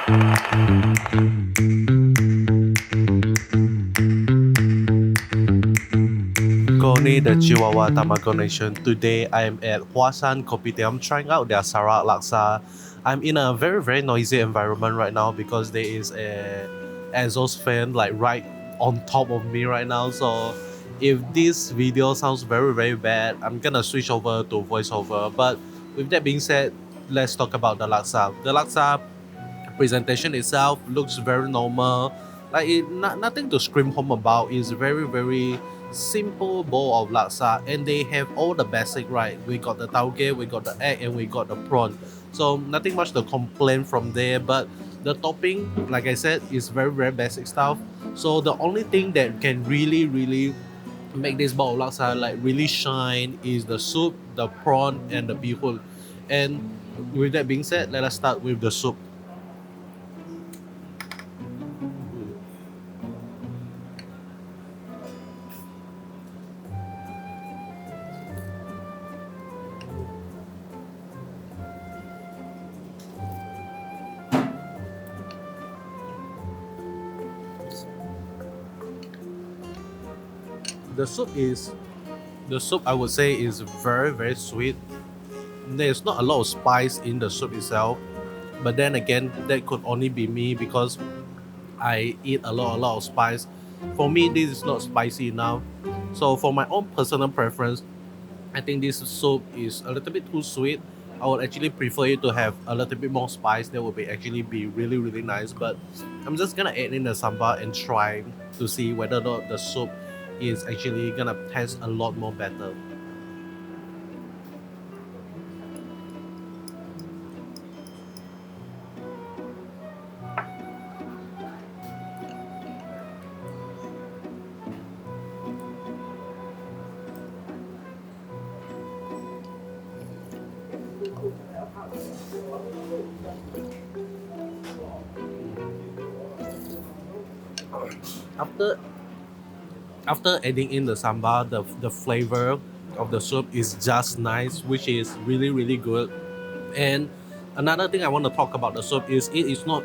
Koni the Chihuahua Tamago Nation. Today I am at Hua San Court. I'm trying out their Sarawak Laksa. I'm in a very noisy environment right now because there is a exhaust fan like right on top of me right now. So if this video sounds very bad, I'm gonna switch over to voiceover. But with that being said, let's talk about the laksa. The laksa presentation itself looks very normal, like nothing to scream home about. It's very simple bowl of laksa, and they have all the basic, right? We got the tauge, we got the egg, and we got the prawn, so nothing much to complain from there. But the topping, like I said, is very basic stuff. So the only thing that can really make this bowl of laksa like really shine is the soup, the prawn, and the bihun. And with that being said, let us start with the soup. the soup is the soup, I would say, is very sweet. There's not a lot of spice in the soup itself, but then again, that could only be me because I eat a lot of spice. For me, this is not spicy enough. So for my own personal preference, I think this soup is a little bit too sweet. I would actually prefer it to have a little bit more spice. That would be actually be really nice. But I'm just gonna add in the sambal and try to see whether or not the soup is actually gonna taste a lot more better. After after adding in the sambal, the flavor of the soup is just nice, which is really good. And another thing I want to talk about the soup is it is not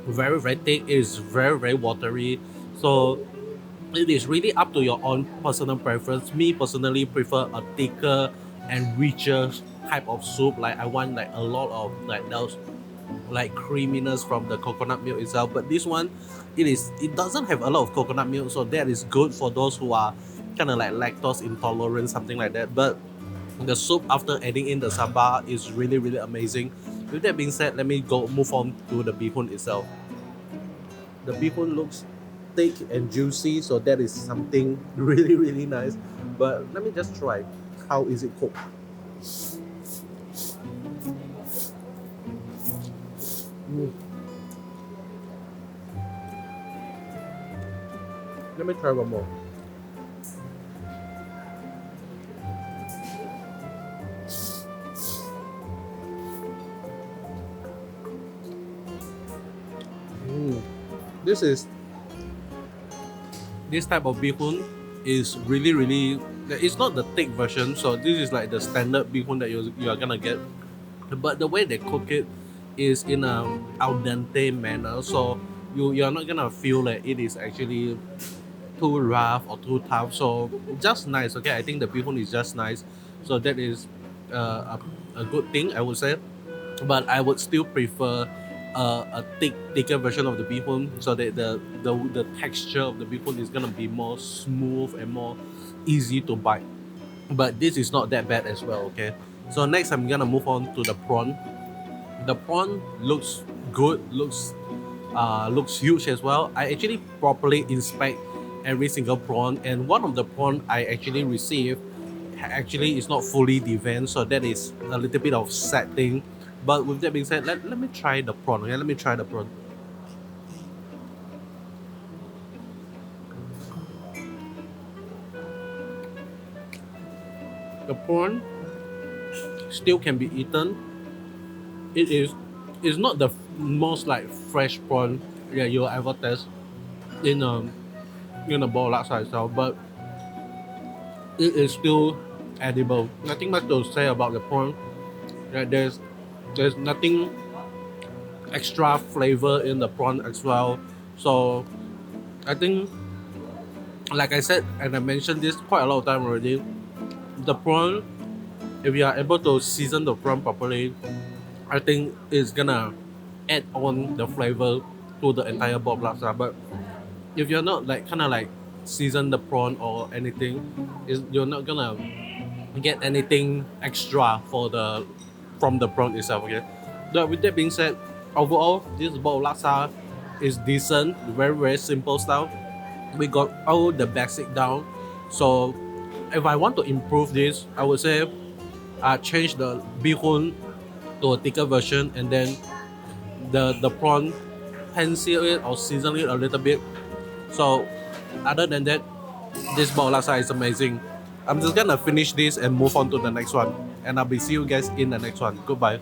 very thick. It is very watery. So it is really up to your own personal preference. Me personally prefer a thicker and richer type of soup. Like I want like a lot of like those like creaminess from the coconut milk itself. But this one, it doesn't have a lot of coconut milk, so that is good for those who are kind of like lactose intolerant, something like that. But the soup after adding in the sambal is really amazing. With that being said, let me go move on to the bihun itself. The bihun looks thick and juicy, so that is something really nice. But let me just try. How is it cooked? Mm. Let me try one more. Mm. This is this type of bihun is really. It's not the thick version, so this is like the standard bihun that you are gonna get. But the way they cook it is in a al dente manner, so you're not gonna feel that it is actually too rough or too tough. So just nice. Okay, I think the bihun is just nice. So that is a good thing, I would say. But I would still prefer a thicker version of the bihun, so that the texture of the bihun is gonna be more smooth and more easy to bite. But this is not that bad as well. Okay, so next I'm gonna move on to the prawn. The prawn looks good, looks huge as well. I actually properly inspect every single prawn, and one of the prawn I actually received actually is not fully deveined, so that is a little bit of sad thing. But with that being said, let me try the prawn. Okay, let me try the prawn. The prawn still can be eaten. It is it's not the most like fresh prawn that you'll ever taste in a bowl laksa itself, but it is still edible. Nothing much to say about the prawn. That there's nothing extra flavor in the prawn as well. So I think, like I said, and I mentioned this quite a lot of time already, the prawn, if you are able to season the prawn properly, I think it's gonna add on the flavor to the entire bowl of laksa. But if you're not like kind of like season the prawn or anything, is you're not gonna get anything extra for the from the prawn itself. Okay. But with that being said, overall this bowl of laksa is decent, very simple style. We got all the basic down. So if I want to improve this, I would say change the bihun to a thicker version, and then the prawn pencil it or season it a little bit. So other than that, this bowl laksa is amazing. I'm just gonna finish this and move on to the next one. And I'll be see you guys in the next one. Goodbye.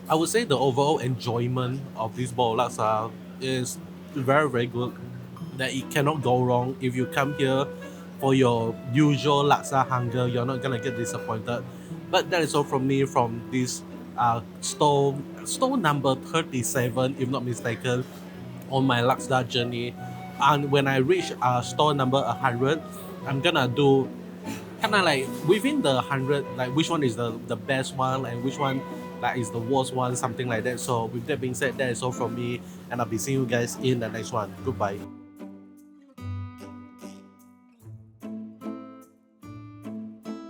I would say the overall enjoyment of this bowl laksa is very good. That it cannot go wrong. If you come here for your usual laksa hunger, you're not gonna get disappointed. But that is all from me from this store number 37, if not mistaken, on my laksa journey. And when I reach store number 100, I'm gonna do kind of like within the 100, like which one is the best one and which one like is the worst one, something like that. So with that being said, that is all from me, and I'll be seeing you guys in the next one. Goodbye.